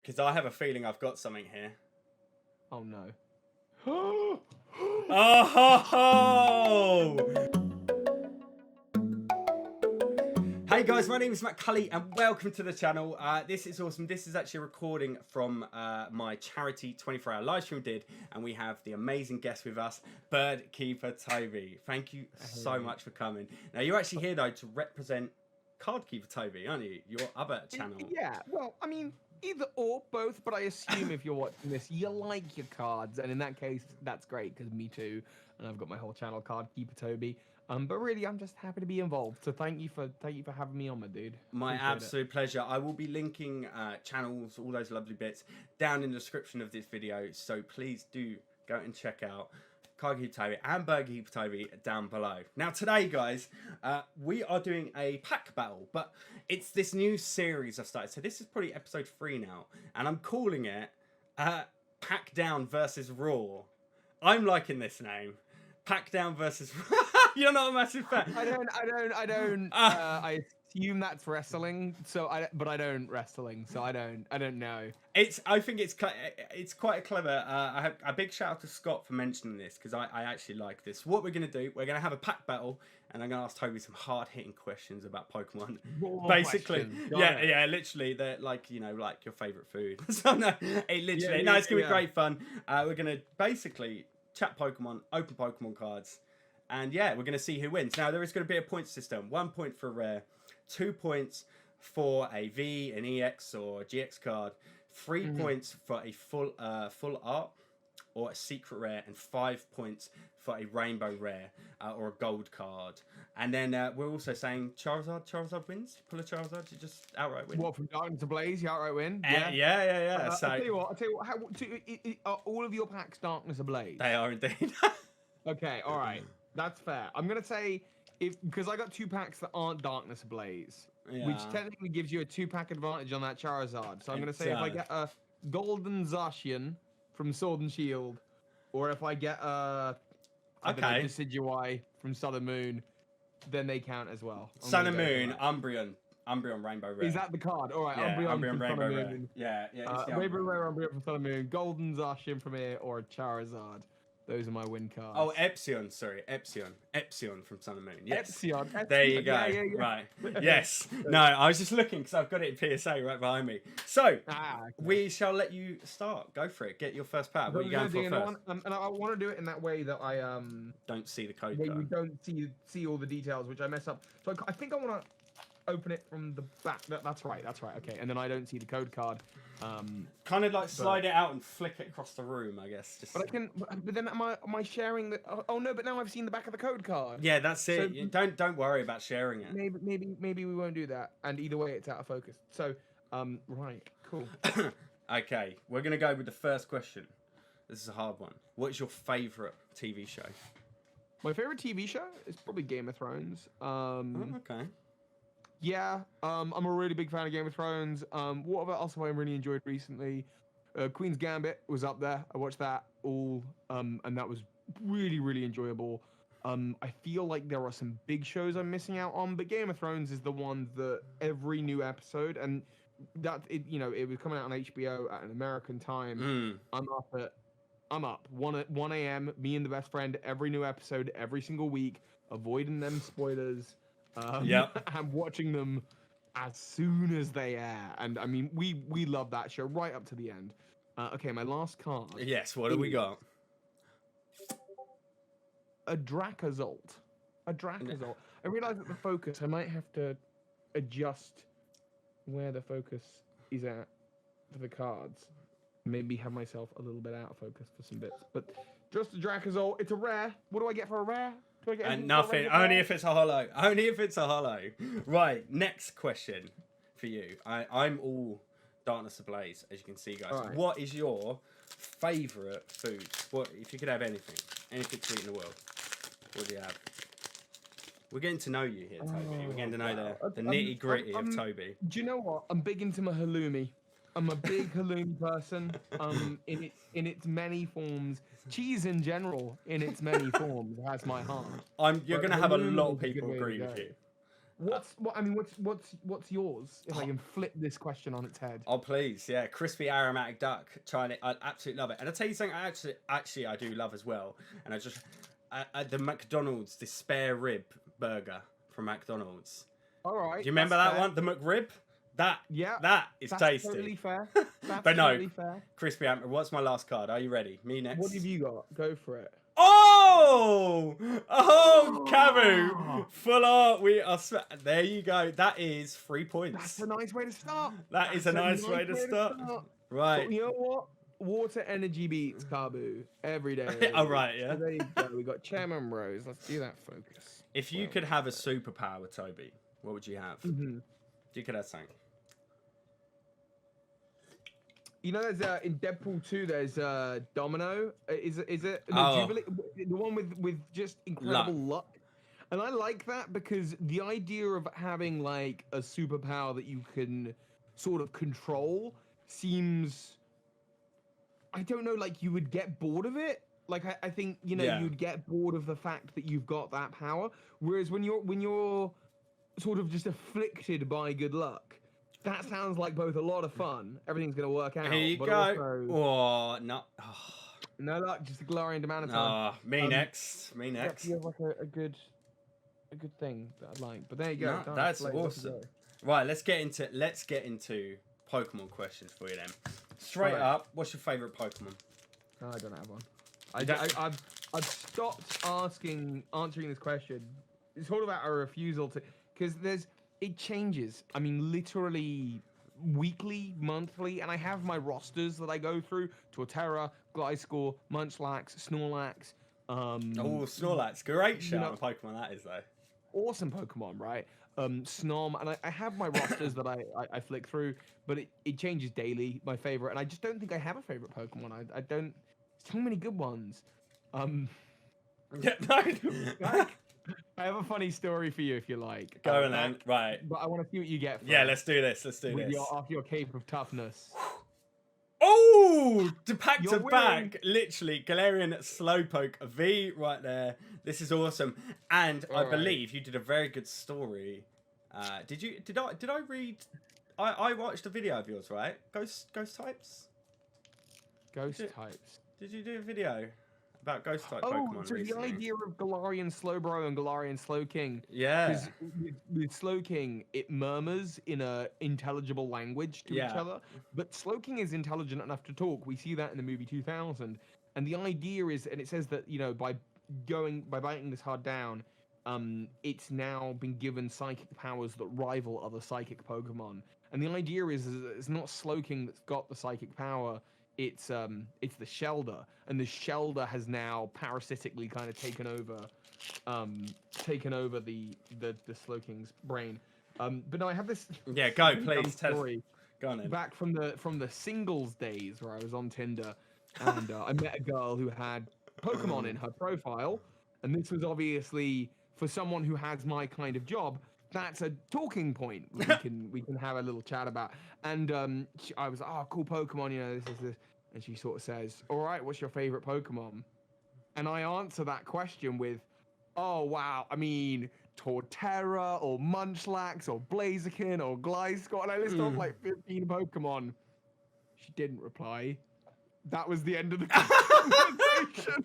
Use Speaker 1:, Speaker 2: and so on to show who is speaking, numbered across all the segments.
Speaker 1: Because I have a feeling I've got something here.
Speaker 2: Oh no.
Speaker 1: Oh! Hey guys, my name is Mattculli and welcome to the channel. This is awesome. This is actually a recording from my charity 24-hour live stream did, and we have the amazing guest with us, Bird Keeper Toby. Thank you so much for coming. Now you're actually here though to represent Card Keeper Toby, aren't you? Your other channel.
Speaker 2: Yeah, well, I mean, either or, both, but I assume if you're watching this, you like your cards, and in that case, that's great, because me too, and I've got my whole channel, Card Keeper Toby. But really, I'm just happy to be involved. So thank you for having me on, my dude.
Speaker 1: My absolute pleasure. I will be linking channels, all those lovely bits, down in the description of this video. So please do go and check out Card Keeper Toby and Bird Keeper Toby down below. Now today, guys, we are doing a pack battle, but it's this new series I've started. So this is probably episode 3 now, and I'm calling it Pack Down versus Raw. I'm liking this name. Pack Down versus You're not a massive fan.
Speaker 2: I assume that's wrestling, but I don't wrestling, so I don't know.
Speaker 1: I think it's quite clever. I have a big shout out to Scott for mentioning this, because I actually like this. What we're gonna do, we're gonna have a pack battle, and I'm gonna ask Toby some hard hitting questions about Pokemon. Basically, yeah, literally, they're like, you know, like your favorite food. So no, it's gonna be great fun. We're gonna basically chat Pokemon, open Pokemon cards, and yeah, we're going to see who wins. Now, there is going to be a point system. 1 point for a rare, 2 points for a V, an EX, or a GX card, 3 points for a full art or a secret rare, and 5 points for a rainbow rare or a gold card. And then we're also saying Charizard wins. You pull a Charizard, you just outright win.
Speaker 2: What, from Darkness to Blaze, you outright win?
Speaker 1: Yeah. So
Speaker 2: I'll tell you what, are all of your packs Darkness Ablaze?
Speaker 1: They are indeed.
Speaker 2: Okay, all right. That's fair. I'm going to say, because I got 2 packs that aren't Darkness Ablaze, which technically gives you a 2-pack advantage on that Charizard. So I'm going to say if I get a Golden Zacian from Sword and Shield, or if I get a Decidueye from Sun and Moon, then they count as well.
Speaker 1: Sun and Moon, Umbreon Rainbow Rare.
Speaker 2: Is that the card? All right,
Speaker 1: yeah,
Speaker 2: Umbreon
Speaker 1: Rainbow Rare. Yeah.
Speaker 2: Rainbow Rare, Umbreon from Sun and Moon, Golden Zacian from here, or a Charizard. Those are my win cards.
Speaker 1: Oh, Epsilon from Sun and Moon. Yes.
Speaker 2: Epsilon.
Speaker 1: There you go.
Speaker 2: Yeah.
Speaker 1: Right. Yes. No, I was just looking because I've got it in PSA right behind me. So, we shall let you start. Go for it. Get your first pack. What are you going for first?
Speaker 2: And I want to do it in that way that I
Speaker 1: don't see the code.
Speaker 2: Where you don't see all the details, which I mess up. So I think I want to open it from the back. That's right. Okay. And then I don't see the code card.
Speaker 1: Kind of like slide it out and flick it across the room, I guess.
Speaker 2: But I can. But then am I sharing the? Oh no! But now I've seen the back of the code card.
Speaker 1: Yeah, that's it. So, don't worry about sharing it.
Speaker 2: Maybe we won't do that. And either way, it's out of focus. So right, cool.
Speaker 1: Okay, we're gonna go with the first question. This is a hard one. What is your favorite TV show?
Speaker 2: My favorite TV show is probably Game of Thrones.
Speaker 1: Okay.
Speaker 2: Yeah, I'm a really big fan of Game of Thrones. What else have I really enjoyed recently? Queen's Gambit was up there. I watched that all, and that was really, really enjoyable. I feel like there are some big shows I'm missing out on, but Game of Thrones is the one that every new episode, and that it was coming out on HBO at an American time. I'm up 1 a.m. Me and the best friend, every new episode, every single week, avoiding them spoilers. I'm watching them as soon as they air, and I mean we love that show right up to the end. Okay, my last card.
Speaker 1: Yes, what do we got?
Speaker 2: A Dracozolt. I realize that the focus, I might have to adjust where the focus is at for the cards. Maybe have myself a little bit out of focus for some bits, but just a Dracozolt. It's a rare. What do I get for a rare?
Speaker 1: And nothing. Only if it's a hollow. Only if it's a hollow. Right. Next question for you. I'm all Darkness Ablaze, as you can see, guys. Right. What is your favourite food? What if you could have anything to eat in the world? What do you have? We're getting to know you here, Toby. We're getting to know the nitty gritty of Toby.
Speaker 2: Do you know what? I'm big into my halloumi. I'm a big halloumi person. In its many forms. Cheese in general, in its many forms, has my heart.
Speaker 1: You're going to have a lot of people agree with you.
Speaker 2: What's yours? If I can flip this question on its head.
Speaker 1: Oh please, yeah, crispy aromatic duck. Trying it, I absolutely love it. And I tell you something, I do love as well. And the McDonald's, the spare rib burger from McDonald's.
Speaker 2: All right.
Speaker 1: Do you remember that one, the McRib? That is
Speaker 2: that's
Speaker 1: tasty.
Speaker 2: Totally fair. That's
Speaker 1: But no,
Speaker 2: totally fair.
Speaker 1: crispy aromatic. What's my last card? Are you ready? Me next.
Speaker 2: What have you got? Go for it.
Speaker 1: Oh, Cavu, full on. We are. There you go. That is 3 points.
Speaker 2: That's a nice way to start.
Speaker 1: That's a nice way to start. Right.
Speaker 2: But you know what? Water energy beats Kabu every day.
Speaker 1: Oh, right, yeah.
Speaker 2: So there you go. We got Chairman Rose. Let's do that focus.
Speaker 1: If you could have a superpower, Toby, what would you have? If you could have something.
Speaker 2: You know, there's in Deadpool 2. There's Domino. Is it
Speaker 1: Jubilee?
Speaker 2: The one with just incredible luck. And I like that because the idea of having like a superpower that you can sort of control seems, I don't know, like you would get bored of it. Like I think you'd get bored of the fact that you've got that power. Whereas when you're sort of just afflicted by good luck, that sounds like both a lot of fun. Everything's gonna work out.
Speaker 1: Here you go.
Speaker 2: Also,
Speaker 1: no.
Speaker 2: No luck, just a glory and demand of
Speaker 1: time. Me next.
Speaker 2: You have like a good thing that I'd like. But there you go.
Speaker 1: No, that's awesome. Right, let's get into Pokemon questions for you then. Straight up, what's your favorite Pokemon?
Speaker 2: I don't have one. I've stopped answering this question. It's all about a refusal to, because it changes. I mean, literally weekly, monthly, and I have my rosters that I go through: Torterra, Gliscor, Munchlax, Snorlax.
Speaker 1: Snorlax, great shout of Pokemon that is though.
Speaker 2: Awesome Pokemon, right? Snom, and I have my rosters that I flick through, but it changes daily. My favorite, and I just don't think I have a favorite Pokemon. I don't. There's too many good ones.
Speaker 1: Yeah, no.
Speaker 2: I have a funny story for you if you like.
Speaker 1: Go on then. Right.
Speaker 2: But I want to see what you get.
Speaker 1: Yeah, let's do this.
Speaker 2: Off your cape of toughness.
Speaker 1: Oh, back to back, literally Galarian Slowpoke V right there. This is awesome, and I believe you did a very good story. Did I read? I watched a video of yours, right? Ghost types.
Speaker 2: Ghost types.
Speaker 1: Did you do a video about ghost type
Speaker 2: Pokemon?
Speaker 1: Pokemon
Speaker 2: So
Speaker 1: recently?
Speaker 2: the idea of Galarian Slowbro and Galarian Slowking.
Speaker 1: Yeah.
Speaker 2: Because with Slowking, it murmurs in a intelligible language to each other, but Slowking is intelligent enough to talk. We see that in the movie 2000, and the idea is, and it says that by biting this hard down, it's now been given psychic powers that rival other psychic Pokemon. And the idea is it's not Slowking that's got the psychic power. It's the Shelder, and the Shelder has now parasitically kind of taken over the Slowking's brain. But no, I have this.
Speaker 1: Yeah, go please.
Speaker 2: Story
Speaker 1: go on then.
Speaker 2: Back from the singles days where I was on Tinder, and I met a girl who had Pokemon in her profile, and this was obviously for someone who has my kind of job. That's a talking point we can have a little chat about. And I was like, oh, cool Pokemon, this is this. And she sort of says, all right, what's your favorite Pokemon? And I answer that question with, oh, wow, I mean, Torterra or Munchlax or Blaziken or Gliscor. And I list off like 15 Pokemon. She didn't reply. That was the end of the conversation.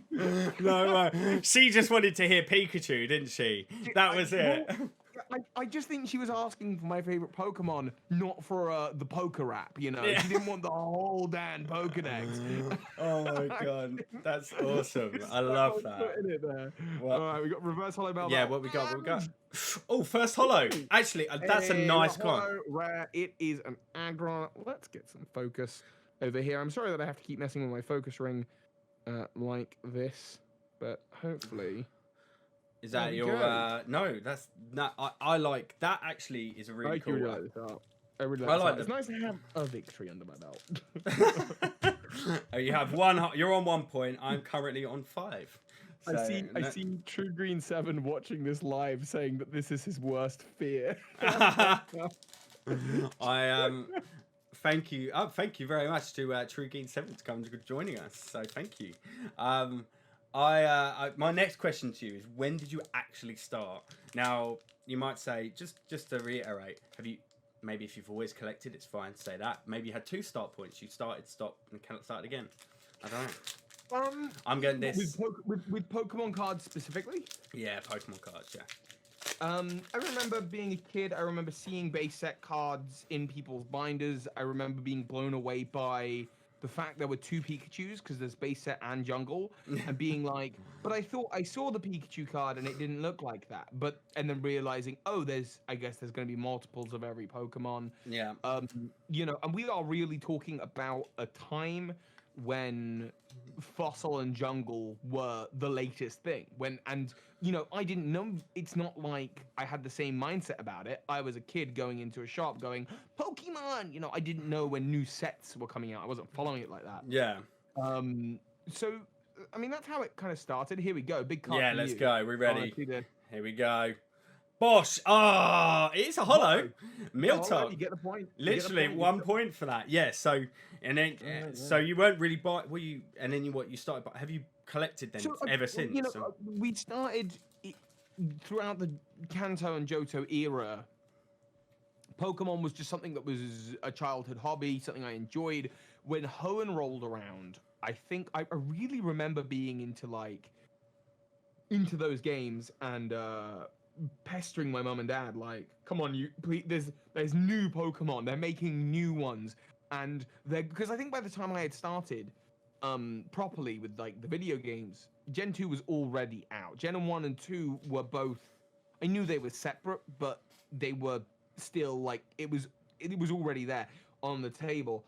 Speaker 1: No, right. She just wanted to hear Pikachu, didn't she? That was it.
Speaker 2: I just think she was asking for my favorite Pokemon, not for the poker app, Yeah. She didn't want the whole damn Pokedex.
Speaker 1: Oh my god, that's awesome. I love that.
Speaker 2: Putting it there. All right, we got reverse hollow bell.
Speaker 1: Yeah, what we got? Oh, first hollow. Actually, that's a nice card.
Speaker 2: Rare. It is an Aggron. Let's get some focus over here. I'm sorry that I have to keep messing with my focus ring like this, but hopefully.
Speaker 1: Is that your no, that's not I like that actually is a really cool one.
Speaker 2: I really like It's nice to have a victory under my belt.
Speaker 1: Oh, you have one, you're on 1 point, I'm currently on 5. So,
Speaker 2: I see True Green 7 watching this live saying that this is his worst fear.
Speaker 1: Thank you. Thank you very much to True Green 7 to come joining us. So thank you. My next question to you is, when did you actually start? Now, you might say, just to reiterate, have you, maybe if you've always collected, it's fine to say that. Maybe you had 2 start points, you started, stopped, and started again. I don't know. I'm going this.
Speaker 2: With Pokemon cards specifically?
Speaker 1: Yeah, Pokemon cards, yeah.
Speaker 2: I remember being a kid, I remember seeing base set cards in people's binders. I remember being blown away by the fact there were 2 Pikachus, because there's base set and jungle, and being like, but I thought I saw the Pikachu card and it didn't look like that. And then realizing, oh, I guess there's going to be multiples of every Pokemon.
Speaker 1: Yeah.
Speaker 2: You know, and we are really talking about a time when Fossil and Jungle were the latest thing. You know, I didn't know, it's not like I had the same mindset about it. I was a kid going into a shop going, Pokemon! You know, I didn't know when new sets were coming out. I wasn't following it like that.
Speaker 1: Yeah.
Speaker 2: So, I mean, that's how it kind of started. Here we go. Big card.
Speaker 1: Yeah, let's go. We're ready.
Speaker 2: Here
Speaker 1: we go. Bosh! Ah, it's a holo. Miltank.
Speaker 2: You get the point.
Speaker 1: Literally 1 point for that. Yeah. So and then so you weren't really buy. Were you? And then you started. Have you collected then ever since?
Speaker 2: You know, we started throughout the Kanto and Johto era. Pokemon was just something that was a childhood hobby, something I enjoyed. When Hoenn rolled around, I think I really remember being into those games and pestering my mum and dad, like, come on, you please, there's new Pokemon, they're making new ones, and because I think by the time I had started properly with like the video games, Gen 2 was already out. Gen 1 and 2 were both, I knew they were separate, but they were still like, it was already there on the table.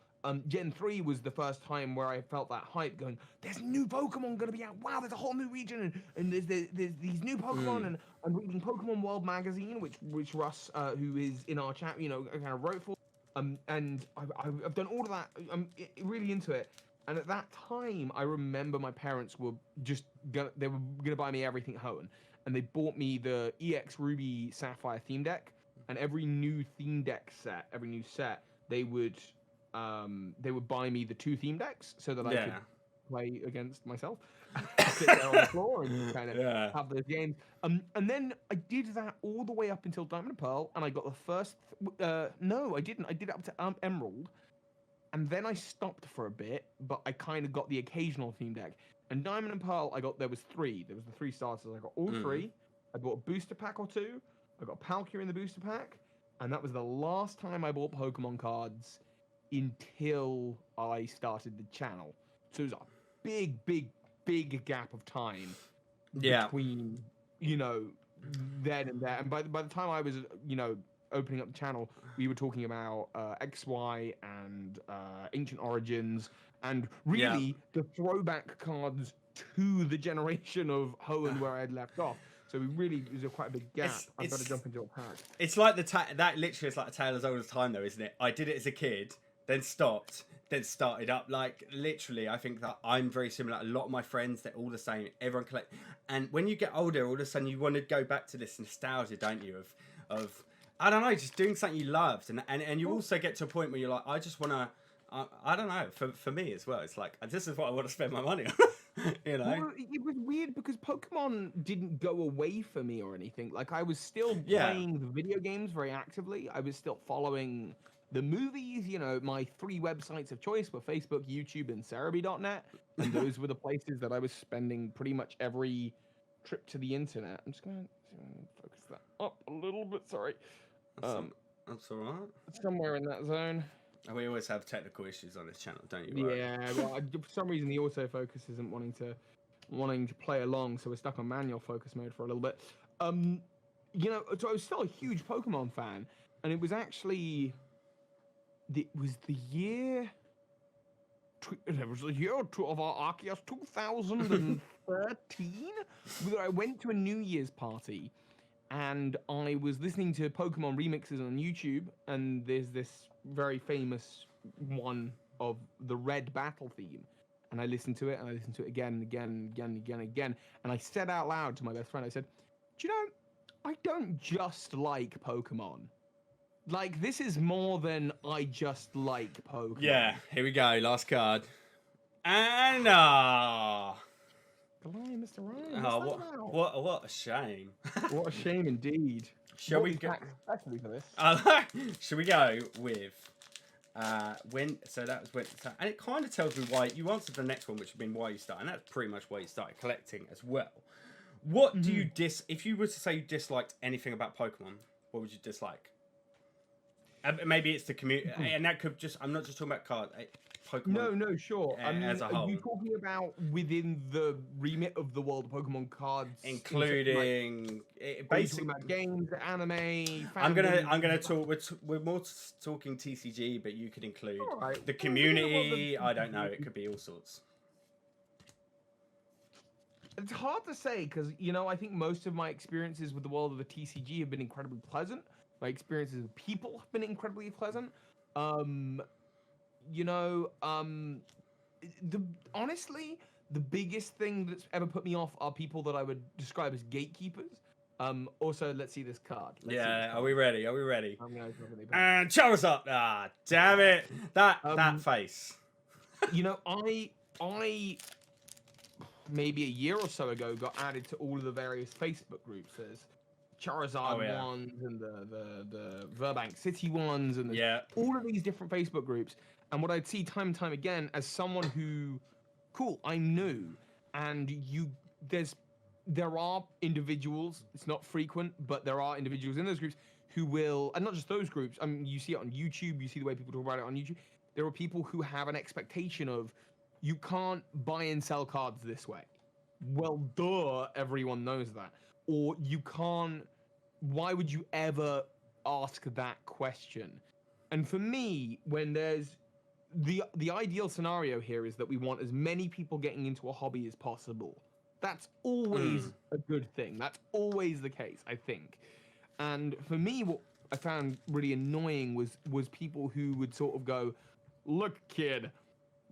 Speaker 2: Gen 3 was the first time where I felt that hype going, there's new Pokemon going to be out. Wow, there's a whole new region, and there's these new Pokemon, and I'm reading Pokemon World magazine, which Russ, who is in our chat, you know, kind of wrote for. And I've done all of that. I'm really into it. And at that time, I remember my parents were they were gonna buy me everything Hoenn, and they bought me the EX Ruby Sapphire theme deck, and every new theme deck set, every new set, they would buy me the 2 theme decks so that I could play against myself, sit there on the floor and kind of have those games. And then I did that all the way up until Diamond and Pearl, and I got the first. No, I didn't. I did it up to Emerald, and then I stopped for a bit. But I kind of got the occasional theme deck. And Diamond and Pearl, there was 3. There was the 3 starters. I got all 3. I bought a booster pack or 2. I got Palkia in the booster pack, and that was the last time I bought Pokemon cards until I started the channel. So it was a big gap of time between, you know, then and there. And by the time I was, you know, opening up the channel, we were talking about XY and Ancient Origins, and really the throwback cards to the generation of Hoenn where I had left off. So it was quite a big gap. I've got to jump into a pack.
Speaker 1: It's like that literally is like a tale as old as time, though, isn't it? I did it as a kid, then stopped, then started up. Like, literally, I think that I'm very similar. A lot of my friends, they're all the same. Everyone collect. And when you get older, all of a sudden you want to go back to this nostalgia, don't you? Of I don't know, just doing something you loved. And you also get to a point where you're like, I just want to, I don't know, for me as well, it's like, this is what I want to spend my money on. You know?
Speaker 2: Well, it was weird because Pokemon didn't go away for me or anything. Like, I was still playing the video games very actively. I was still following the movies. You know, my 3 websites of choice were Facebook, YouTube, and Cerebi.net. And those were the places that I was spending pretty much every trip to the internet. I'm just going to focus that up a little bit. Sorry.
Speaker 1: That's all right.
Speaker 2: Somewhere in that zone.
Speaker 1: We always have technical issues on this channel, don't you?
Speaker 2: Yeah, well, for some reason the autofocus isn't wanting to play along, so we're stuck on manual focus mode for a little bit. You know, so I was still a huge Pokemon fan, and it was actually the year of our Arceus 2013 where I went to a New Year's party. And I was listening to Pokemon remixes on YouTube, and there's this very famous one of the Red Battle theme. And I listened to it, and I listened to it again and again and again and again and again. And I said out loud to my best friend, I said, do you know, I don't just like Pokemon. Like, this is more than I just like Pokemon.
Speaker 1: Yeah, here we go, last card. And
Speaker 2: Hello, Mr. Ryan.
Speaker 1: what a shame.
Speaker 2: What a shame indeed.
Speaker 1: Shall we
Speaker 2: these
Speaker 1: go?
Speaker 2: packs especially for this.
Speaker 1: Shall we go with when? So that was when. So, and it kind of tells me why you answered the next one, which would been why you started. And that's pretty much why you started collecting as well. What do you if you were to say you disliked anything about Pokemon, what would you dislike? Maybe it's the community, and that could just. I'm not just talking about cards. Pokemon.
Speaker 2: No, sure. I mean,
Speaker 1: As a
Speaker 2: are
Speaker 1: whole,
Speaker 2: you talking about within the remit of the world of Pokemon cards,
Speaker 1: including
Speaker 2: basically about games, anime?
Speaker 1: I'm
Speaker 2: fandom,
Speaker 1: gonna talk. We're more talking TCG, but you could include
Speaker 2: right.
Speaker 1: the community. I don't know. It could be all sorts.
Speaker 2: It's hard to say because I think most of my experiences with the world of the TCG have been incredibly pleasant. My experiences with people have been incredibly pleasant. Honestly, the biggest thing that's ever put me off are people that I would describe as gatekeepers. Also, let's see this card.
Speaker 1: Are we ready? Are we ready?
Speaker 2: I'm gonna
Speaker 1: And Charizard! Ah, damn it! That face.
Speaker 2: I maybe a year or so ago got added to all of the various Facebook groups. There's Charizard ones and the Burbank City ones and all of these different Facebook groups. And what I'd see time and time again as someone who, I'm new, and there are individuals, it's not frequent, but there are individuals in those groups who will, and not just those groups, I mean, you see it on YouTube, you see the way people talk about it on YouTube. There are people who have an expectation of, you can't buy and sell cards this way. Well, duh, everyone knows that. Or you can't, why would you ever ask that question? And for me, when there's, the ideal scenario here is that we want as many people getting into a hobby as possible. That's always a good thing. That's always the case, I think. And for me, what I found really annoying was people who would sort of go, look, kid,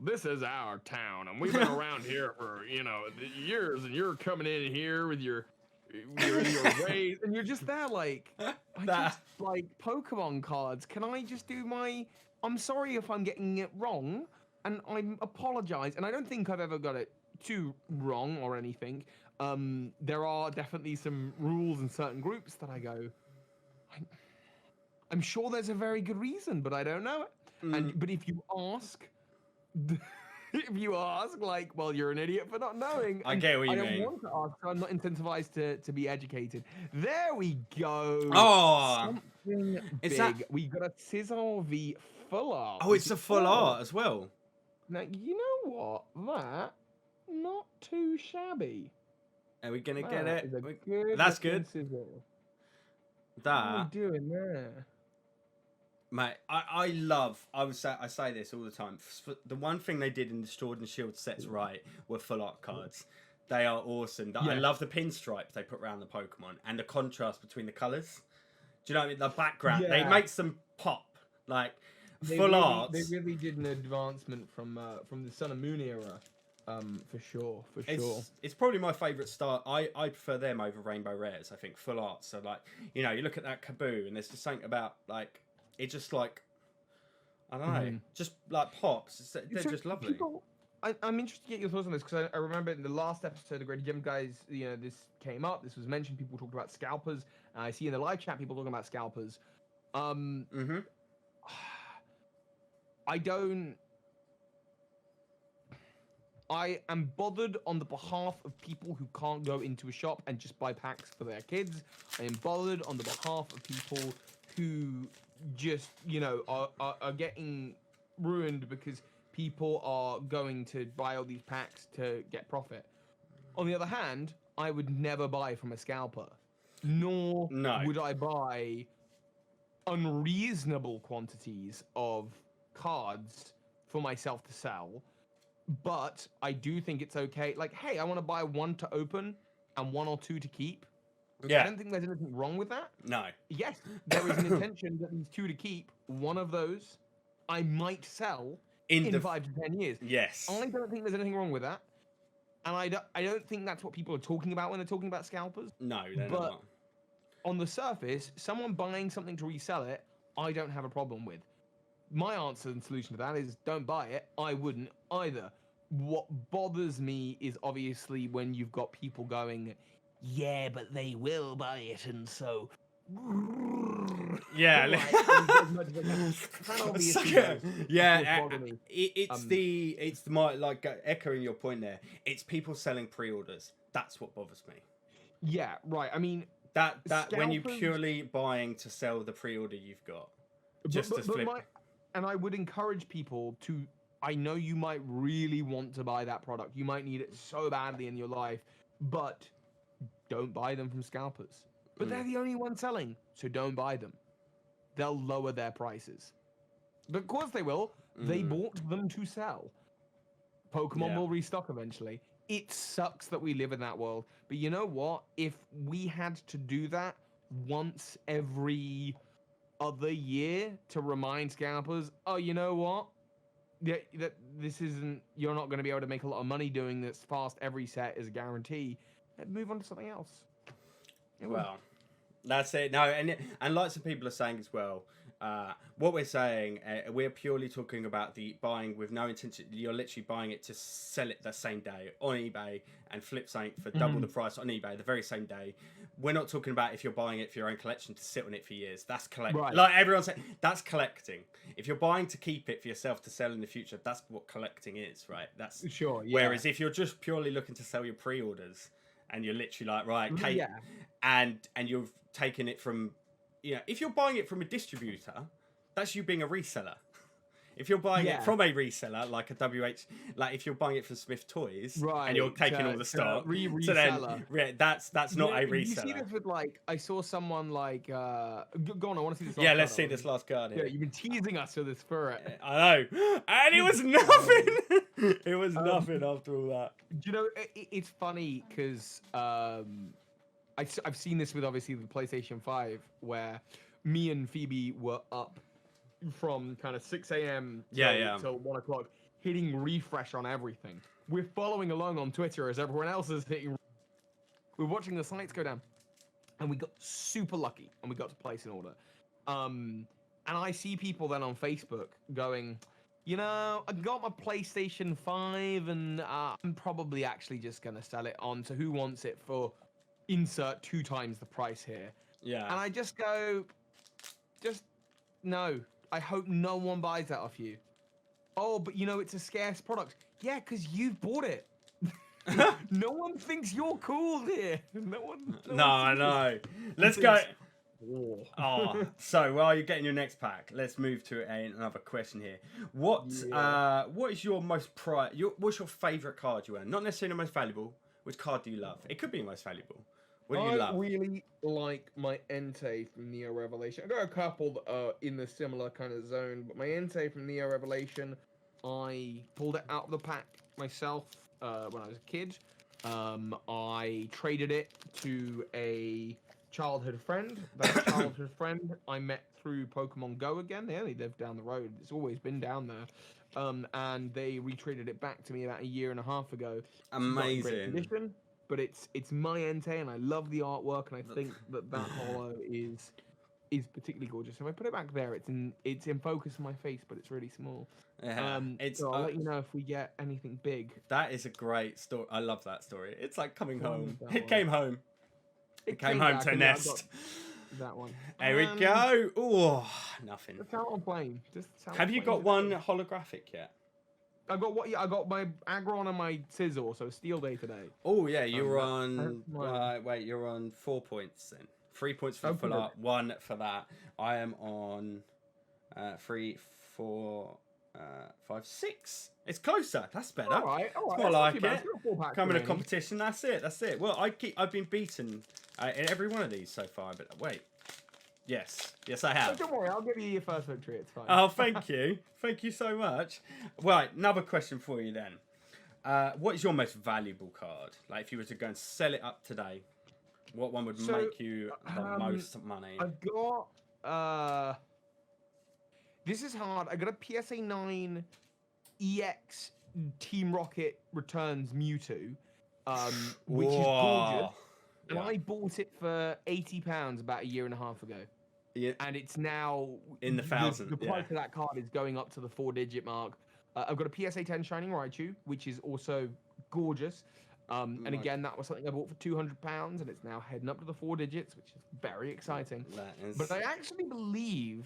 Speaker 2: this is our town, and we've been around here for, years, and you're coming in here with your ways, and you're just there like, I just like Pokemon cards. Can I just do I'm sorry if I'm getting it wrong, and I apologize. And I don't think I've ever got it too wrong or anything. There are definitely some rules in certain groups that I go, I'm sure there's a very good reason, but I don't know it. But if you ask, like, well, you're an idiot for not knowing.
Speaker 1: I get what you mean.
Speaker 2: I don't want to ask, so I'm not incentivized to be educated. There we go.
Speaker 1: Oh,
Speaker 2: something big. We got a Scizor v full art.
Speaker 1: Oh, it's a full art as well.
Speaker 2: Now, you know what? That, not too shabby.
Speaker 1: Are we going to get it?
Speaker 2: That's good. Scizor.
Speaker 1: What
Speaker 2: are we doing there?
Speaker 1: Mate, I say this all the time. The one thing they did in the Sword and Shield sets were full art cards. They are awesome. I love the pinstripes they put around the Pokemon and the contrast between the colours. Do you know what I mean? The background. They makes them pop. Like, full art.
Speaker 2: They really did an advancement from the Sun and Moon era. For sure.
Speaker 1: It's probably my favourite start. I prefer them over Rainbow Rares. I think full art. So like, you look at that Kaboo and there's just something about like it just like I don't know, just like pops. They're just lovely.
Speaker 2: I'm interested to get your thoughts on this because I remember in the last episode of Great Gym Guys, this came up. This was mentioned. People talked about scalpers. I see in the live chat people talking about scalpers. I am bothered on the behalf of people who can't go into a shop and just buy packs for their kids. I am bothered on the behalf of people who just, are getting ruined because people are going to buy all these packs to get profit. On the other hand, I would never buy from a scalper, nor would I buy unreasonable quantities of cards for myself to sell. But I do think it's okay. Like, hey, I want to buy one to open and one or two to keep.
Speaker 1: Yeah.
Speaker 2: I don't think there's anything wrong with that.
Speaker 1: No.
Speaker 2: Yes, there is an intention that these two to keep. One of those I might sell in 5 to 10 years.
Speaker 1: Yes.
Speaker 2: I don't think there's anything wrong with that. And I don't think that's what people are talking about when they're talking about scalpers.
Speaker 1: No, they're not.
Speaker 2: On the surface, someone buying something to resell it, I don't have a problem with. My answer and solution to that is don't buy it. I wouldn't either. What bothers me is obviously when you've got people going, yeah, but they will buy it, and so
Speaker 1: Yeah.
Speaker 2: As much as I can. Can obviously does,
Speaker 1: Yeah,
Speaker 2: of course, bother me.
Speaker 1: it's my like echoing your point there. It's people selling pre-orders. That's what bothers me.
Speaker 2: Yeah, right. I mean,
Speaker 1: That when you
Speaker 2: scalpers,
Speaker 1: purely buying to sell the pre-order you've got, just to
Speaker 2: but
Speaker 1: flip.
Speaker 2: and I would encourage people to. I know you might really want to buy that product. You might need it so badly in your life, but don't buy them from scalpers. But they're the only ones selling, so don't buy them. They'll lower their prices. But of course they will. They bought them to sell. Pokemon will restock eventually. It sucks that we live in that world. But you know what? If we had to do that once every other year to remind scalpers, oh, you know what? Yeah, that this isn't. You're not going to be able to make a lot of money doing this fast. Every set is a guarantee. Move on to something else.
Speaker 1: Well, that's it. No, and lots of people are saying as well. What we're saying, we're purely talking about the buying with no intention. You're literally buying it to sell it the same day on eBay and flip something for double the price on eBay the very same day. We're not talking about if you're buying it for your own collection to sit on it for years. That's collecting.
Speaker 2: Right.
Speaker 1: Like everyone's saying, that's collecting. If you're buying to keep it for yourself to sell in the future, that's what collecting is, right? That's
Speaker 2: sure. Yeah.
Speaker 1: Whereas if you're just purely looking to sell your pre-orders and you're literally like, right, Kate, and you've taken it from, if you're buying it from a distributor, that's you being a reseller. If you're buying it from a reseller, like a WH, like if you're buying it from Smith Toys, and you're taking all the stock, so then that's not a reseller.
Speaker 2: You see this with I saw someone go on, I want to see this.
Speaker 1: Yeah, let's see this last card here.
Speaker 2: Yeah, you've been teasing us with this fur.
Speaker 1: I know, and it was nothing. It was nothing after all that.
Speaker 2: You know, it's funny because I've seen this with obviously the PlayStation 5, where me and Phoebe were up from kind of 6 a.m. till 1 o'clock, hitting refresh on everything. We're following along on Twitter as everyone else is hitting. We're watching the sites go down, and we got super lucky, and we got to place an order. And I see people then on Facebook going, I got my PlayStation 5, and I'm probably actually just gonna sell it on to who wants it for insert 2 times the price here.
Speaker 1: Yeah.
Speaker 2: And I just go, no. I hope no one buys that off you. Oh, but it's a scarce product. Yeah, because you've bought it. No one thinks you're cool here. No,
Speaker 1: I know. Let's go. So while you're getting your next pack, let's move to another question here. What is your most what's your favorite card you own? Not necessarily the most valuable. Which card do you love? It could be your most valuable. What do you love?
Speaker 2: I really like my Entei from Neo Revelation. I got a couple that are in the similar kind of zone, but my Entei from Neo Revelation, I pulled it out of the pack myself when I was a kid. I traded it to a childhood friend. That childhood friend I met through Pokemon Go again. They only live down the road. It's always been down there. And they retraded it back to me about a year and a half ago.
Speaker 1: Amazing.
Speaker 2: But it's my Entei, and I love the artwork, and I think that holo is particularly gorgeous. If I put it back there, it's in focus on my face, but it's really small.
Speaker 1: Yeah,
Speaker 2: so I'll let you know if we get anything big.
Speaker 1: That is a great story. I love that story. It's like coming home. It came home. It came home to a nest.
Speaker 2: That one.
Speaker 1: There we go. Oh, nothing.
Speaker 2: That's how I'm playing.
Speaker 1: Have you got one holographic yet?
Speaker 2: I got my Aggron and my Scizor, so Steel Day today.
Speaker 1: Oh yeah, you're on. Wait, you're on 4 points then. 3 points for full art, 1 for that. I am on 3, 4, 5, 6. It's closer. That's better.
Speaker 2: All right.
Speaker 1: It's more like it. Coming to competition. That's it. Well, I've been beaten in every one of these so far. But wait. Yes, I have.
Speaker 2: Don't worry, I'll give you your first victory. It's fine.
Speaker 1: Oh, thank you. Thank you so much. Right, another question for you then. What is your most valuable card? Like, if you were to go and sell it up today, what one would make you the most money?
Speaker 2: I've got... this is hard. I got a PSA 9 EX Team Rocket Returns Mewtwo, which is gorgeous. And I bought it for £80 about a year and a half ago.
Speaker 1: Yeah.
Speaker 2: And it's now
Speaker 1: in the thousands.
Speaker 2: The price of that card is going up to the 4-digit mark. I've got a PSA 10 Shining Raichu, which is also gorgeous. And again, that was something I bought for £200, and it's now heading up to the 4 digits, which is very exciting.
Speaker 1: That is...
Speaker 2: But I actually believe,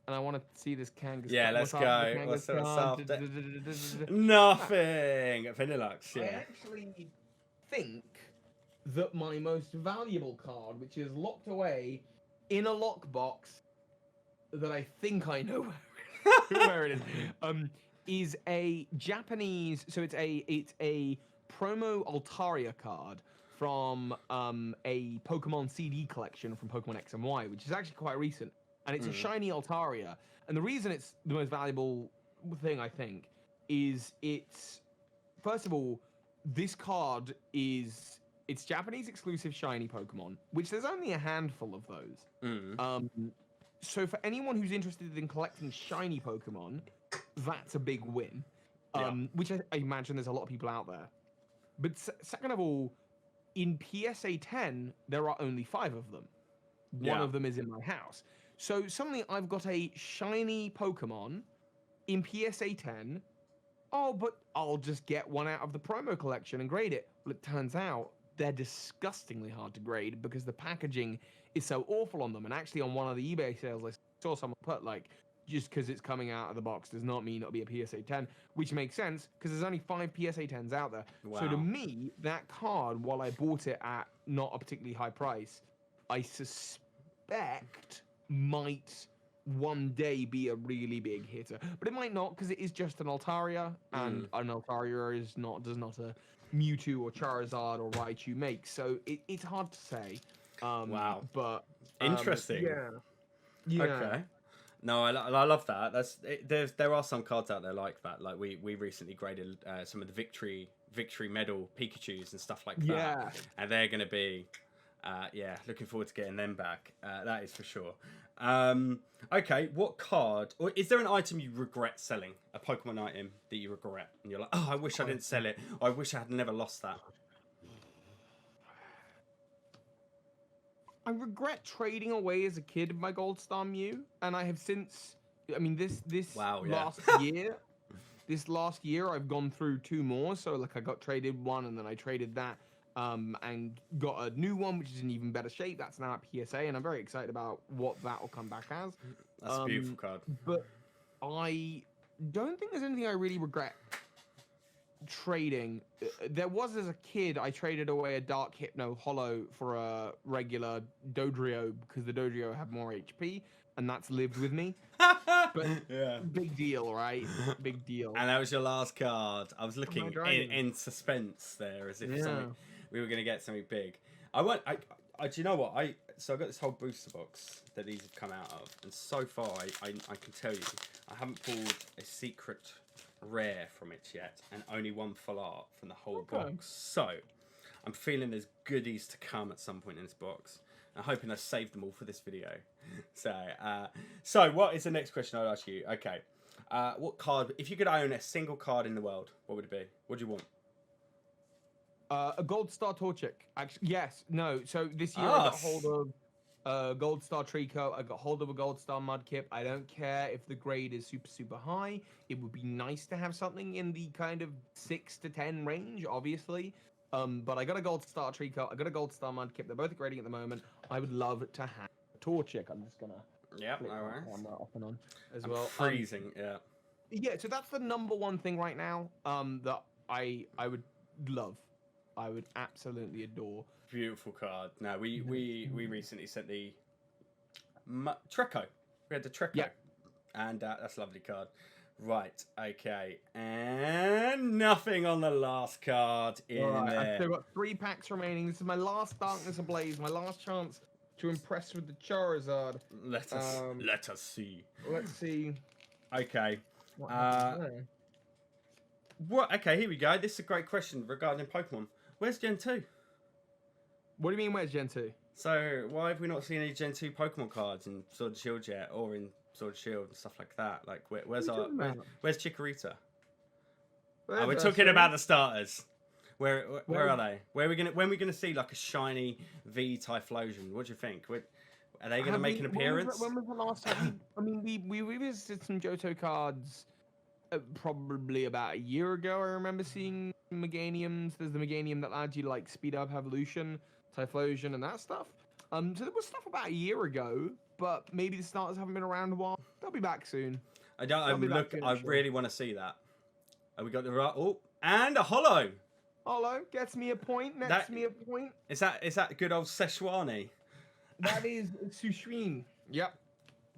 Speaker 2: and I want to see this Kangaskhan.
Speaker 1: Yeah, let's go. What's after? Nothing. Vanillux, yeah.
Speaker 2: I actually think that my most valuable card, which is locked away in a lockbox that I think I know where it is a Japanese. So it's a promo Altaria card from a Pokemon CD collection from Pokemon X and Y, which is actually quite recent, and it's a shiny Altaria. And the reason it's the most valuable thing, I think, is it's, first of all, this card is, it's Japanese exclusive shiny Pokemon, which there's only a handful of those. So for anyone who's interested in collecting shiny Pokemon, that's a big win. Which I imagine there's a lot of people out there. But second of all, in PSA 10, there are only 5 of them. One of them is in my house. So suddenly I've got a shiny Pokemon in PSA 10. Oh, but I'll just get one out of the promo collection and grade it. Well, it turns out they're disgustingly hard to grade because the packaging is so awful on them. And actually on one of the eBay sales, I saw someone put, like, just because it's coming out of the box does not mean it'll be a PSA 10, which makes sense because there's only 5 PSA 10s out there. Wow. So to me, that card, while I bought it at not a particularly high price, I suspect might one day be a really big hitter. But it might not, because it is just an Altaria, and an Altaria does not a Mewtwo or Charizard or Raichu make. So it's hard to say.
Speaker 1: Wow.
Speaker 2: But
Speaker 1: interesting.
Speaker 2: Yeah.
Speaker 1: Okay. No, I love that. There are some cards out there like that. Like we recently graded some of the victory medal Pikachus and stuff like that.
Speaker 2: Yeah.
Speaker 1: And they're going to be, looking forward to getting them back. That is for sure. Okay, what card, or is there an item you regret selling? A Pokemon item that you regret, and you're like, oh, I wish I didn't sell it. Or I wish I had never lost that.
Speaker 2: I regret trading away as a kid my Gold Star Mew, and I have since. I mean, this last year I've gone through 2 more. So like I got traded one, and then I traded that, and got a new one which is in even better shape. That's now at PSA, and I'm very excited about what that will come back as.
Speaker 1: That's a beautiful card.
Speaker 2: But I don't think there's anything I really regret trading. There was, as a kid, I traded away a Dark Hypno Hollow for a regular Dodrio because the Dodrio had more HP, and that's lived with me. But big deal, right? Big deal.
Speaker 1: And that was your last card. I was looking in suspense there, as if we were going to get something big. Do you know what? So I got this whole booster box that these have come out of, and so far I can tell you I haven't pulled a secret rare from it yet, and only one full art from the whole box. So I'm feeling there's goodies to come at some point in this box. I'm hoping I saved them all for this video. So what is the next question I'd ask you? Okay, what card, if you could own a single card in the world, what would it be? What do you want?
Speaker 2: A Gold Star Torchic. Actually, yes. No. So this year I got hold of Gold Star Trico. I got hold of a Gold Star Mudkip. I don't care if the grade is super, super high. It would be nice to have something in the kind of 6 to 10 range, obviously. But I got a Gold Star Trico. I got a Gold Star Mudkip. They're both grading at the moment. I would love to have a Torchic. I'm just gonna flip my camera off and on as well.
Speaker 1: Freezing.
Speaker 2: Yeah. So that's the #1 thing right now. That I would love. I would absolutely adore.
Speaker 1: Beautiful card. Now we recently sent the Treco. We had the Treco, and that's a lovely card. Right. Okay. And nothing on the last card in there.
Speaker 2: I've still got 3 packs remaining. This is my last Darkness Ablaze. My last chance to impress with the Charizard.
Speaker 1: Let us see.
Speaker 2: Let's see.
Speaker 1: Okay. What? Okay. Here we go. This is a great question regarding Pokemon. Where's Gen 2?
Speaker 2: What do you mean, where's Gen 2?
Speaker 1: So, why have we not seen any Gen 2 Pokemon cards in Sword and Shield yet, or in Sword and Shield and stuff like that? Like, where's Chikorita? We're talking about the starters. Where are they? When are we gonna see like a shiny V Typhlosion? What do you think? Are they gonna make an appearance?
Speaker 2: When was the last time? I mean, we revisited some Johto cards probably about a year ago, I remember seeing Meganiums. There's the Meganium that allows you to like speed up evolution, Typhlosion, and that stuff. So there was stuff about a year ago, but maybe the starters haven't been around a while. They'll be back soon.
Speaker 1: I really want to see that. We got the right. Oh, and a holo.
Speaker 2: Holo gets me a point. Nets me a point.
Speaker 1: Is that good old Szechuani?
Speaker 2: That is Sushin. Yep.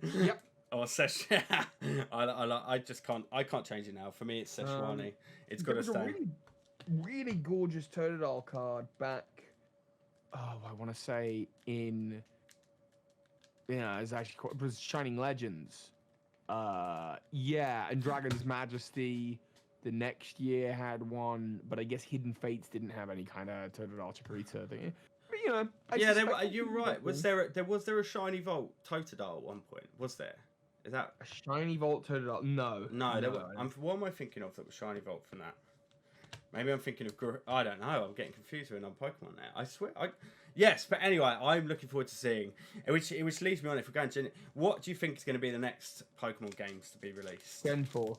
Speaker 2: Yep.
Speaker 1: Oh, I just can't. I can't change it now. For me, it's Szechuani. It's got to stay.
Speaker 2: A really gorgeous Totodile card back. Oh, I want to say in. Yeah, it's actually it was Shining Legends. Yeah, and Dragon's Majesty. The next year had one, but I guess Hidden Fates didn't have any kind of Totodile Chikorita thing. But you know,
Speaker 1: you're right. Was there a shiny Volt Totodile at one point? Was there? Is that
Speaker 2: a shiny Volt Totodile? No.
Speaker 1: What am I thinking of that was shiny Volt from that? Maybe I'm thinking of. I don't know. I'm getting confused with another Pokemon now. I swear. Yes, but anyway, I'm looking forward to seeing. Which leads me on. If we're going to, what do you think is going to be the next Pokemon games to be released?
Speaker 2: Gen 4.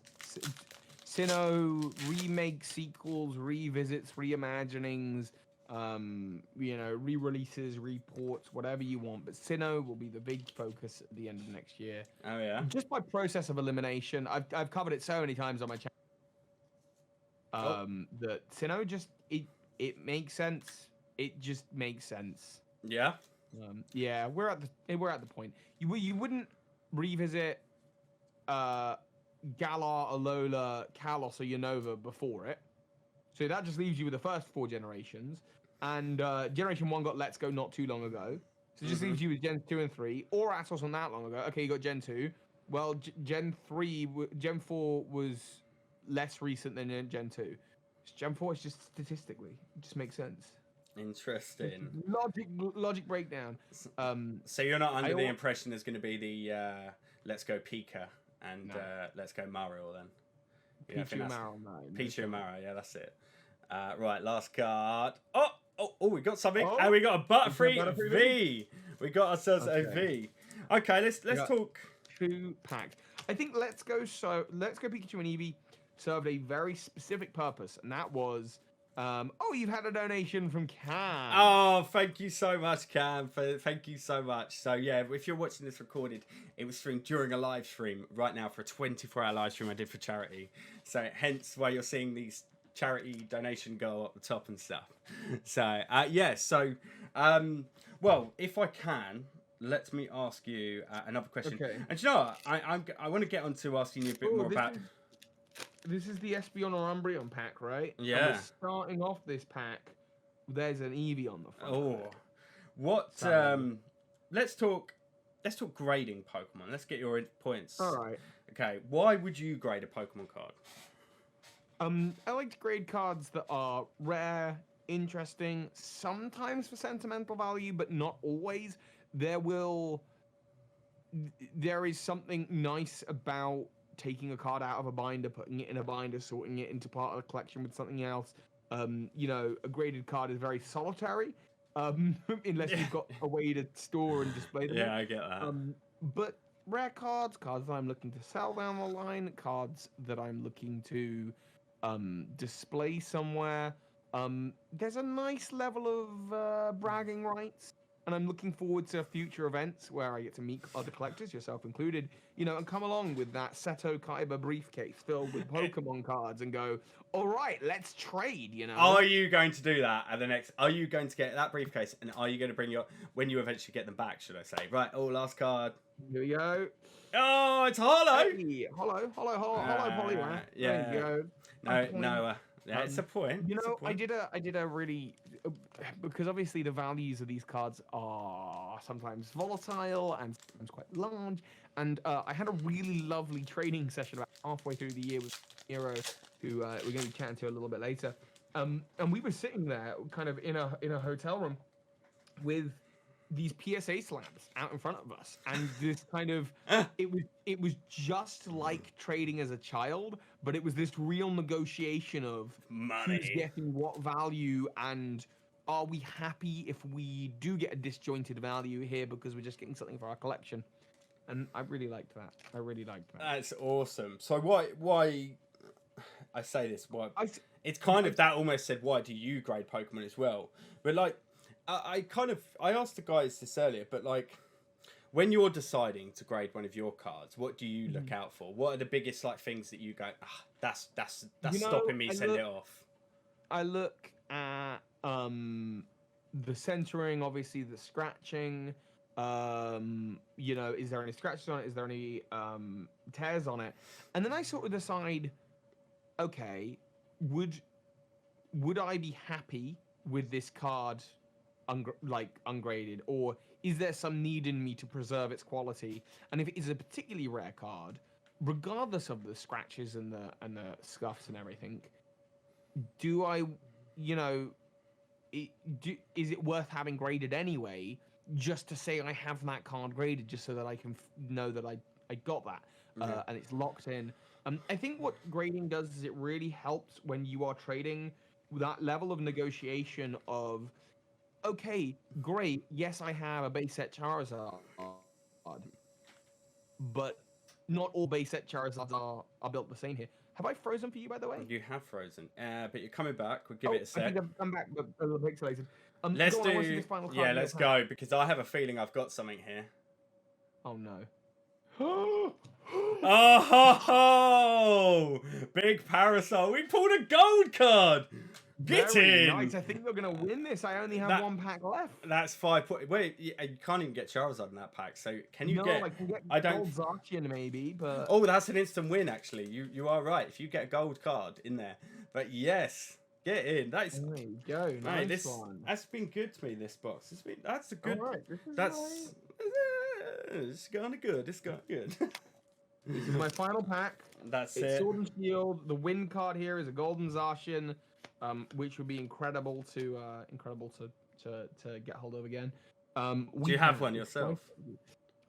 Speaker 2: Sinnoh remake, sequels, revisits, reimaginings, re-releases, reports, whatever you want. But Sinnoh will be the big focus at the end of next year.
Speaker 1: Oh yeah.
Speaker 2: Just by process of elimination, I've covered it so many times on my channel. That Sinnoh just it makes sense. It just makes sense.
Speaker 1: Yeah.
Speaker 2: Yeah, we're at the point. You wouldn't revisit Galar, Alola, Kalos, or Unova before it. So that just leaves you with the first 4 generations. And Generation 1 got Let's Go not too long ago. So it just leaves you with Gen 2 and 3. Or Atos not that long ago. Okay, you got Gen 2. Well, Gen 4 was less recent than Gen 2. Gen 4 is just statistically. It just makes sense.
Speaker 1: Interesting.
Speaker 2: Logic breakdown.
Speaker 1: So you're not under the impression there's going to be the Let's Go Pika and Let's Go Mario then?
Speaker 2: Pichu and Mario.
Speaker 1: Pichu and Mario, yeah, that's it. Right, last card. Oh, we got something. And we got a Butterfree V. We got ourselves a V. Okay, let's talk.
Speaker 2: 2 packs. I think Let's Go Pikachu and Eevee served a very specific purpose, and that was you've had a donation from Cam.
Speaker 1: Oh, thank you so much, Cam. Thank you so much. So yeah, if you're watching this recorded, it was streamed during a live stream right now for a 24-hour live stream I did for charity. So hence why you're seeing these charity donation go up the top and stuff. So well, if I can, let me ask you another question. Okay. And you know what? I want to get on to asking you a bit more about.
Speaker 2: This is the Espeon or Umbreon pack, right?
Speaker 1: Yeah.
Speaker 2: And we're starting off this pack. There's an Eevee on the front.
Speaker 1: Oh, what? Let's talk grading Pokemon. Let's get your points.
Speaker 2: All right.
Speaker 1: Okay. Why would you grade a Pokemon card?
Speaker 2: I like to grade cards that are rare, interesting, sometimes for sentimental value, but not always. There is something nice about taking a card out of a binder, putting it in a binder, sorting it into part of the collection with something else. A graded card is very solitary, unless you've got a way to store and display them.
Speaker 1: Yeah, I get that.
Speaker 2: But rare cards that I'm looking to sell down the line, cards that I'm looking to display somewhere. There's a nice level of bragging rights. And I'm looking forward to future events where I get to meet other collectors, yourself included, and come along with that Seto Kaiba briefcase filled with Pokemon cards and go, all right, let's trade,
Speaker 1: Are you going to do that at the next? Are you going to get that briefcase? And are you going to bring when you eventually get them back, should I say? Right, last card.
Speaker 2: Here we go.
Speaker 1: Oh, it's Holo.
Speaker 2: Hey, Holo Poliwrath.
Speaker 1: Yeah.
Speaker 2: There you go.
Speaker 1: No. Yeah, it's a point.
Speaker 2: I did a really because obviously the values of these cards are sometimes volatile and sometimes quite large. And I had a really lovely trading session about halfway through the year with Nero, who we're going to be chatting to a little bit later. And we were sitting there, kind of in a hotel room, with these PSA slabs out in front of us, and this kind of it was just like trading as a child, but it was this real negotiation of
Speaker 1: money,
Speaker 2: who's getting what value, and are we happy if we do get a disjointed value here because we're just getting something for our collection. And I really liked that.
Speaker 1: That's awesome. So why I say this. Why?
Speaker 2: I,
Speaker 1: It's kind of that almost said, why do you grade Pokemon as well? But like, I asked the guys this earlier, but like, when you're deciding to grade one of your cards, what do you look out for? What are the biggest like things that you go, that's stopping me sending it off?
Speaker 2: I look at the centering, obviously the scratching. You know, is there any scratches on it? Is there any tears on it? And then I sort of decide, okay, would I be happy with this card ungraded, or is there some need in me to preserve its quality? And if it is a particularly rare card, regardless of the scratches and the scuffs and everything, do I, you know, is it worth having graded anyway, just to say I have that card graded, just so that I can know that I got that and it's locked in. I think what grading does is it really helps when you are trading that level of negotiation of, okay, great, yes, I have a base set Charizard, but not all base set Charizards are built the same here. Have I frozen for you, by the way?
Speaker 1: You have frozen, but you're coming back. We'll give it a sec.
Speaker 2: I think I've come back, but a little pixelated.
Speaker 1: Let's let's go, because I have a feeling I've got something here.
Speaker 2: Oh no.
Speaker 1: Oh ho ho! Big Parasol. We pulled a gold card. Get
Speaker 2: Very
Speaker 1: in.
Speaker 2: nice. I think we're gonna win this. I only have one pack left.
Speaker 1: That's 5 points. Wait, you can't even get Charizard in that pack. So can you get?
Speaker 2: I can get
Speaker 1: gold
Speaker 2: Zacian maybe, but
Speaker 1: oh, that's an instant win. Actually, you are right. If you get a gold card in there, but yes, get in. That is.
Speaker 2: There you go. Nice one.
Speaker 1: That's been good to me. This box. That's a good.
Speaker 2: All right,
Speaker 1: It's gone good. It's gone good.
Speaker 2: This is my final pack.
Speaker 1: It's
Speaker 2: it. Sword and Shield. The win card here is a Golden Zacian, which would be incredible to get hold of again.
Speaker 1: Do you have one yourself?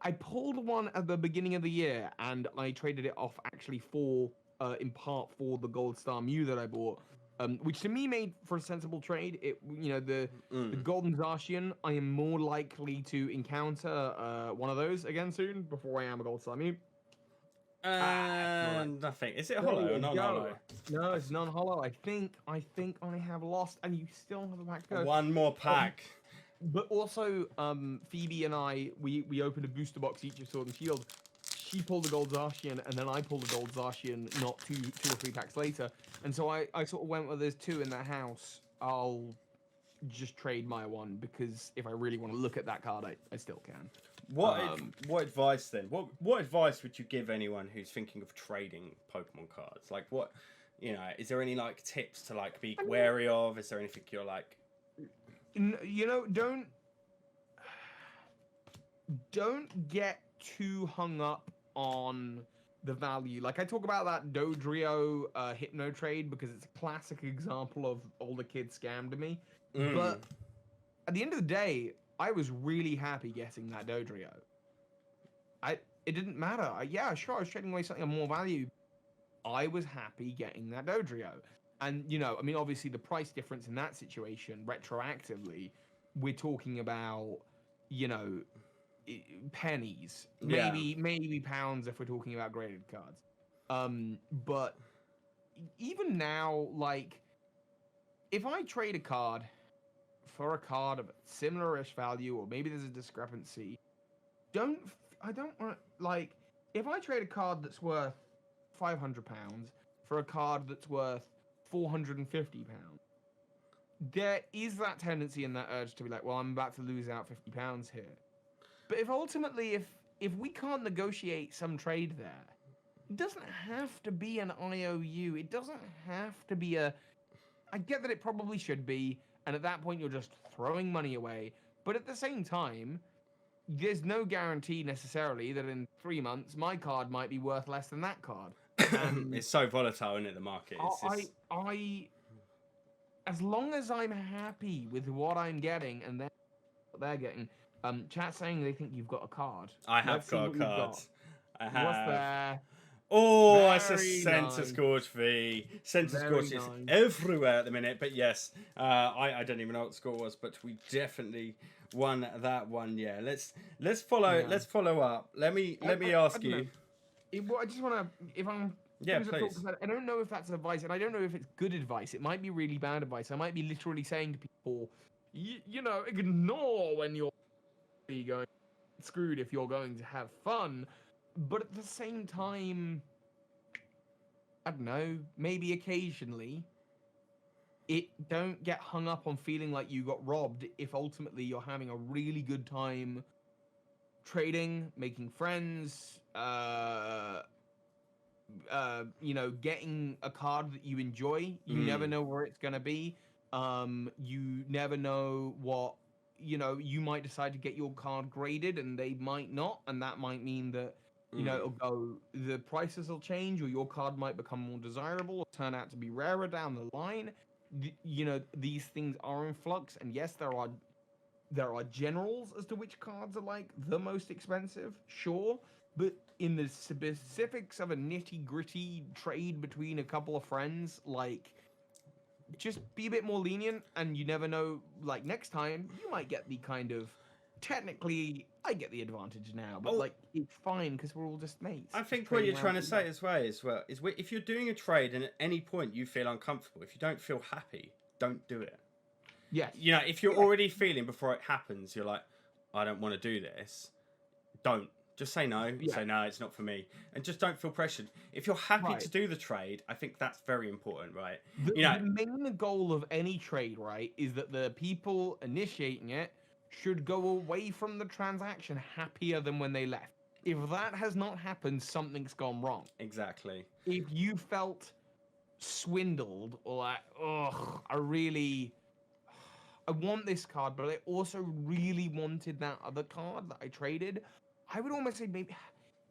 Speaker 2: I pulled one at the beginning of the year, and I traded it off actually in part for the Gold Star Mew that I bought, which to me made for a sensible trade. The Golden Zacian, I am more likely to encounter one of those again soon before I am a Gold Star Mew.
Speaker 1: Nothing. Is it a hollow or non-hollow?
Speaker 2: No, it's non-hollow. I think I have lost, and you still have a pack to go.
Speaker 1: One more pack.
Speaker 2: But also, Phoebe and I, we opened a booster box each of Sword and Shield. She pulled a Gold Zacian, and then I pulled a Gold Zacian not two or three packs later. And so I sort of went, well, there's two in the house. I'll just trade my one, because if I really want to look at that card, I still can.
Speaker 1: What advice then? What advice would you give anyone who's thinking of trading Pokemon cards? Like, what, is there any like tips to like be wary of? Is there anything you're like?
Speaker 2: Don't get too hung up on the value. Like, I talk about that Dodrio Hypno trade because it's a classic example of all the kids scammed me. But at the end of the day, I was really happy getting that Dodrio. It didn't matter. I was trading away something of more value. I was happy getting that Dodrio. And, obviously the price difference in that situation, retroactively, we're talking about, pennies. Maybe pounds if we're talking about graded cards. But even now, like, if I trade a card for a card of similar-ish value, or maybe there's a discrepancy, I don't want, like, if I trade a card that's worth £500 for a card that's worth £450, there is that tendency and that urge to be like, well, I'm about to lose out £50 here. But if we can't negotiate some trade there, it doesn't have to be an IOU. It doesn't have to be I get that it probably should be, and at that point you're just throwing money away. But at the same time, there's no guarantee necessarily that in 3 months my card might be worth less than that card.
Speaker 1: It's so volatile, isn't it, the market?
Speaker 2: As long as I'm happy with what I'm getting and they're getting, chat saying they think you've got a card.
Speaker 1: I have got a card. I have.
Speaker 2: What's there?
Speaker 1: Oh, it's a Sensor Scorch V. Sensor Scorch is everywhere at the minute, but yes, I don't even know what the score was, but we definitely won that one. Yeah, let's follow up. Let me ask you.
Speaker 2: I just want to,
Speaker 1: Yeah, please.
Speaker 2: I don't know if that's advice, and I don't know if it's good advice. It might be really bad advice. I might be literally saying to people, ignore when you're going screwed if you're going to have fun. But at the same time, I don't know, maybe occasionally, don't get hung up on feeling like you got robbed if ultimately you're having a really good time trading, making friends, getting a card that you enjoy. You never know where it's going to be. You never know what, you might decide to get your card graded and they might not. And that might mean that, the prices will change or your card might become more desirable or turn out to be rarer down the line. These things are in flux. And yes, there are generals as to which cards are like the most expensive, sure. But in the specifics of a nitty-gritty trade between a couple of friends, like, just be a bit more lenient, and you never know, like, next time, you might get the kind of, technically, I get the advantage now, but, it's fine, because we're all just mates.
Speaker 1: I think what you're trying to say as well is if you're doing a trade and at any point you feel uncomfortable, if you don't feel happy, don't do it.
Speaker 2: Yes.
Speaker 1: If you're already feeling before it happens, you're like, I don't want to do this, don't. Just say no. Yeah. Say no, it's not for me, and just don't feel pressured. If you're happy to do the trade, I think that's very important, right?
Speaker 2: The main goal of any trade, right, is that the people initiating it should go away from the transaction happier than when they left. If that has not happened, something's gone wrong.
Speaker 1: Exactly.
Speaker 2: If you felt swindled or like, I want this card, but I also really wanted that other card that I traded, I would almost say maybe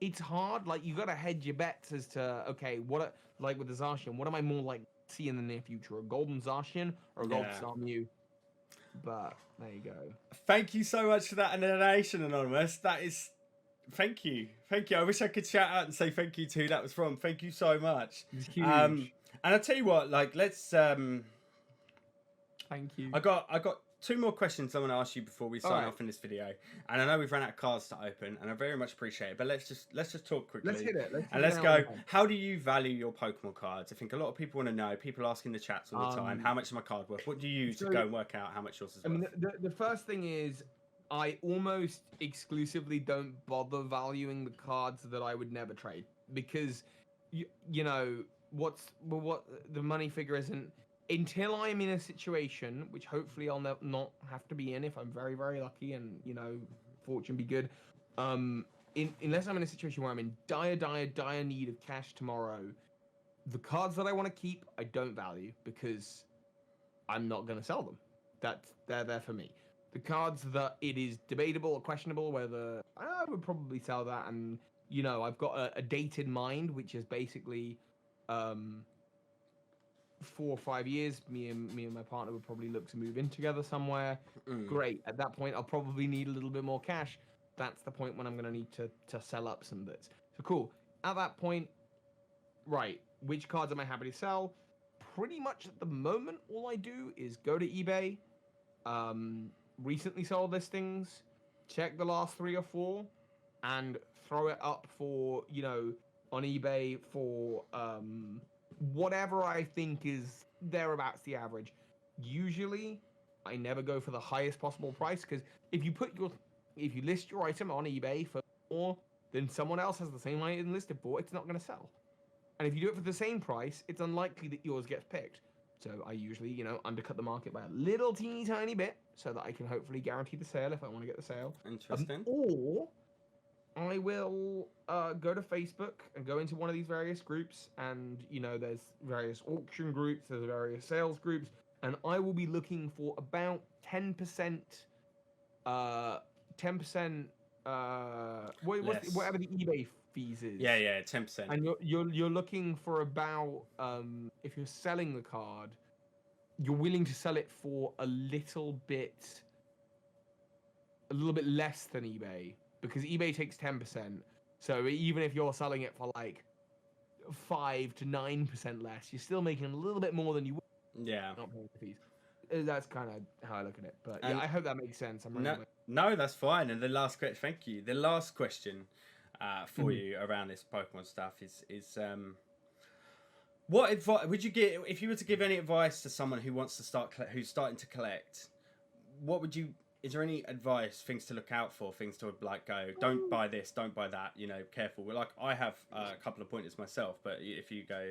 Speaker 2: it's hard. Like, you got to hedge your bets as to, okay, like with the Zacian, what am I more like to see in the near future? A golden Zacian or a golden Star Mew? But there you go.
Speaker 1: Thank you so much for that donation, Anonymous. That is, thank you. I wish I could shout out and say thank you to who that was from. Thank you so much.
Speaker 2: It's huge.
Speaker 1: And I'll tell you what, like, let's.
Speaker 2: Thank you.
Speaker 1: I got 2 more questions I want to ask you before we sign off in this video, and I know we've run out of cards to open, and I very much appreciate it. But let's just talk quickly.
Speaker 2: Let's hit it.
Speaker 1: Let's go. How do you value your Pokemon cards? I think a lot of people want to know. People ask in the chats all the time, how much is my card worth? What do you use to go and work out how much yours is worth?
Speaker 2: I mean, the first thing is I almost exclusively don't bother valuing the cards that I would never trade, because what the money figure isn't. Until I'm in a situation, which hopefully I'll not have to be in if I'm very, very lucky and, fortune be good. Unless I'm in a situation where I'm in dire need of cash tomorrow, the cards that I want to keep, I don't value because I'm not going to sell them. They're there for me. The cards that it is debatable or questionable whether I would probably sell that, and, I've got a date in mind, which is basically... 4 or 5 years, me and my partner would probably look to move in together somewhere. Great. At that point, I'll probably need a little bit more cash. That's the point when I'm going to need to sell up some bits. So cool. At that point, right, which cards am I happy to sell? Pretty much at the moment, all I do is go to eBay, recently sold listings, check the last 3 or 4, and throw it up for, on eBay for... whatever I think is thereabouts the average. Usually, I never go for the highest possible price, because if you list your item on eBay for more than someone else has the same item listed for, it's not going to sell. And if you do it for the same price, it's unlikely that yours gets picked. So I usually, undercut the market by a little teeny tiny bit so that I can hopefully guarantee the sale if I want to get the sale.
Speaker 1: Interesting.
Speaker 2: Or I will go to Facebook and go into one of these various groups, and there's various auction groups, there's various sales groups, and I will be looking for about 10%, whatever the eBay fees is.
Speaker 1: Yeah, 10%.
Speaker 2: And you're looking for about, if you're selling the card, you're willing to sell it for a little bit less than eBay. Because eBay takes 10%, so even if you're selling it for like 5 to 9% less, you're still making a little bit more than you would.
Speaker 1: Yeah.
Speaker 2: Not paying the fees. That's kind of how I look at it. But yeah, I hope that makes sense.
Speaker 1: No, that's fine. And the last question, thank you. The last question for you around this Pokemon stuff is What advice would you give if you were to give any advice to someone who wants to who's starting to collect? What would you? Is there any advice, things to look out for, things to like go? Don't buy this, don't buy that. You know, careful. Well, like I have a couple of pointers myself, but if you go,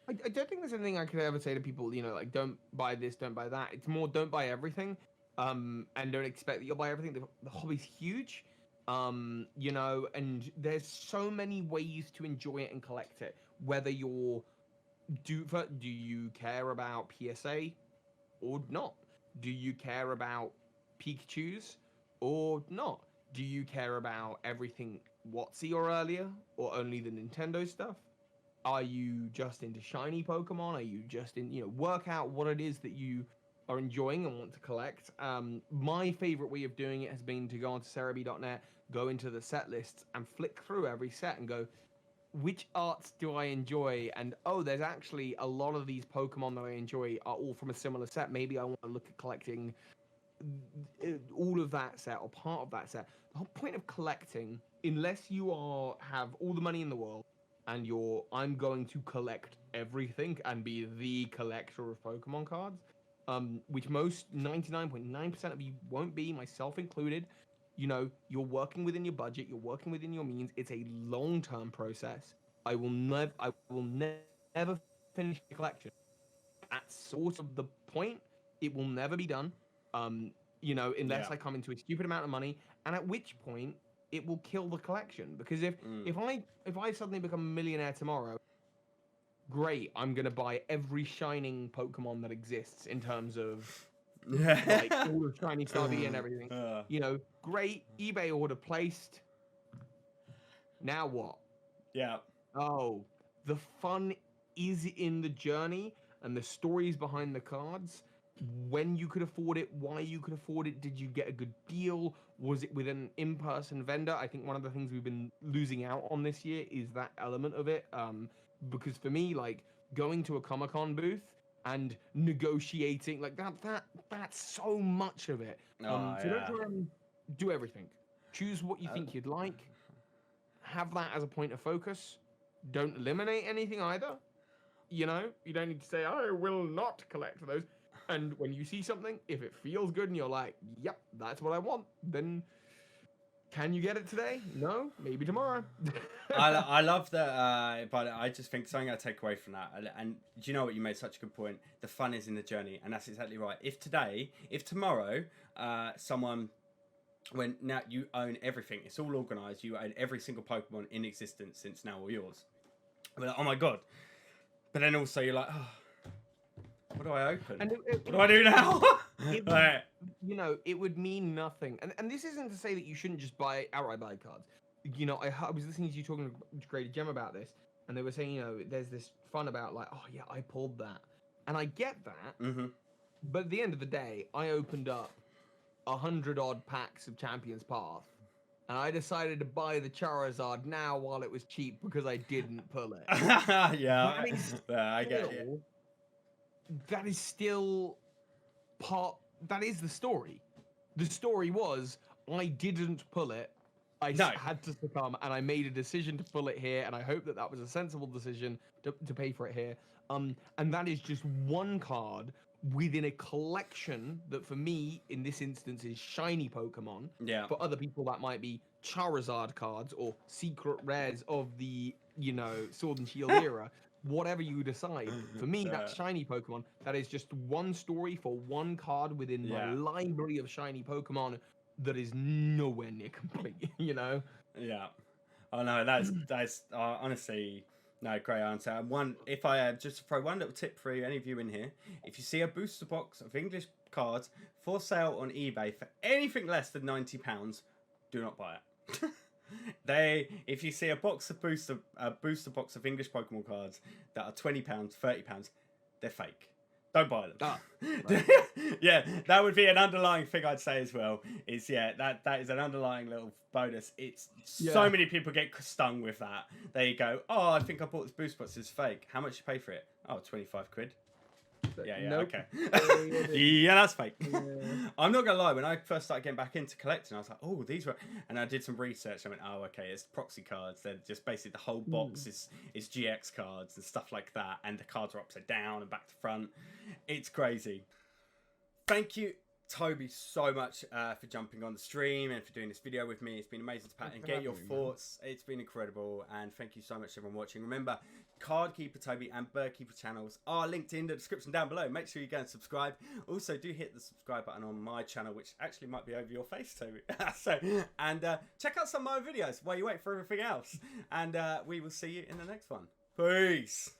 Speaker 2: I don't think there's anything I could ever say to people. You know, like don't buy this, don't buy that. It's more don't buy everything, and don't expect that you'll buy everything. The hobby's huge, you know, and there's so many ways to enjoy it and collect it. Whether you're do you care about PSA or not? Do you care about Pikachu's or not? Do you care about everything WotC or earlier, or only the Nintendo stuff? Are you just into shiny Pokemon? Are you just in, you know, work out what it is that you are enjoying and want to collect. My favorite way of doing it has been to go onto Cerebi.net, go into the set lists and flick through every set and go, which arts do I enjoy? And oh, there's actually a lot of these Pokemon that I enjoy are all from a similar set. Maybe I want to look at collecting all of that set or part of that set. The whole point of collecting, unless you have all the money in the world and I'm going to collect everything and be the collector of Pokemon cards, which most 99.9% of you won't be, myself included. You know, you're working within your budget, you're working within your means. It's a long-term process. I will never finish the collection. That's sort of the point. It will never be done. You know, unless I come into a stupid amount of money, and at which point it will kill the collection. Because if I suddenly become a millionaire tomorrow, great, I'm gonna buy every shining Pokemon that exists in terms of like all of shiny Starly and everything. You know, great, eBay order placed. Now what?
Speaker 1: Yeah.
Speaker 2: Oh, the fun is in the journey and the stories behind the cards. When you could afford it, why you could afford it, did you get a good deal? Was it with an in-person vendor? I think one of the things we've been losing out on this year is that element of it. Because for me, like going to a Comic-Con booth and negotiating, like that's so much of it. So don't try and do everything. Choose what you think you'd like. Have that as a point of focus. Don't eliminate anything either. You know, you don't need to say, I will not collect those. And when you see something, if it feels good and you're like, yep, that's what I want, then can you get it today? No, maybe tomorrow.
Speaker 1: I love that, but I just think something I take away from that, and do you know what, you made such a good point. The fun is in the journey, and that's exactly right. If tomorrow, someone, when now you own everything, it's all organized, you own every single Pokemon in existence since now all yours. I'm like, oh my god! But then also you're like, oh, what do I open? What do I do now?
Speaker 2: You know, it would mean nothing. And this isn't to say that you shouldn't just outright buy cards. You know, I was listening to you talking to Creative Gem about this, and they were saying, you know, there's this fun about like, oh yeah, I pulled that. And I get that. Mm-hmm. But at the end of the day, I opened up 100-odd packs of Champions Path, and I decided to buy the Charizard now while it was cheap because I didn't pull it.
Speaker 1: Yeah, I get it.
Speaker 2: That is still that is the story. The story was, I didn't pull it. I had to succumb, and I made a decision to pull it here, and I hope that was a sensible decision to pay for it here. And that is just one card within a collection that, for me, in this instance, is shiny Pokemon.
Speaker 1: Yeah.
Speaker 2: For other people, that might be Charizard cards or secret rares of the, you know, Sword and Shield era. Whatever you decide. For me, that's shiny Pokemon. That is just one story for one card within my library of shiny Pokemon that is nowhere near complete, you know?
Speaker 1: Yeah. Oh no, that's honestly, no, great answer. And if I just throw one little tip for any of you in here, if you see a booster box of English cards for sale on eBay for anything less than £90, do not buy it. If you see a booster box of English Pokemon cards that are £20, £30, they're fake. Don't buy them. Right. Yeah, that would be an underlying thing I'd say as well. That is an underlying little bonus. So many people get stung with that. They go, oh, I think I bought this booster box. It's fake. How much you pay for it? Oh, 25 quid. Yeah,
Speaker 2: Nope.
Speaker 1: okay. Yeah, that's fake.
Speaker 2: Yeah.
Speaker 1: I'm not gonna lie. When I first started getting back into collecting, I was like, "Oh, these were," and I did some research. I went, "Oh, okay, it's proxy cards. They're just basically the whole box is GX cards and stuff like that, and the cards are upside down and back to front. It's crazy." Thank you, Toby, so much for jumping on the stream and for doing this video with me. It's been amazing to pat and get your thoughts. It's been incredible, and thank you so much everyone watching. Remember, Card Keeper Toby and Bird Keeper channels are linked in the description down below. Make sure you go and subscribe. Also, do hit the subscribe button on my channel, which actually might be over your face, Toby. And check out some of my videos while you wait for everything else. And we will see you in the next one. Peace.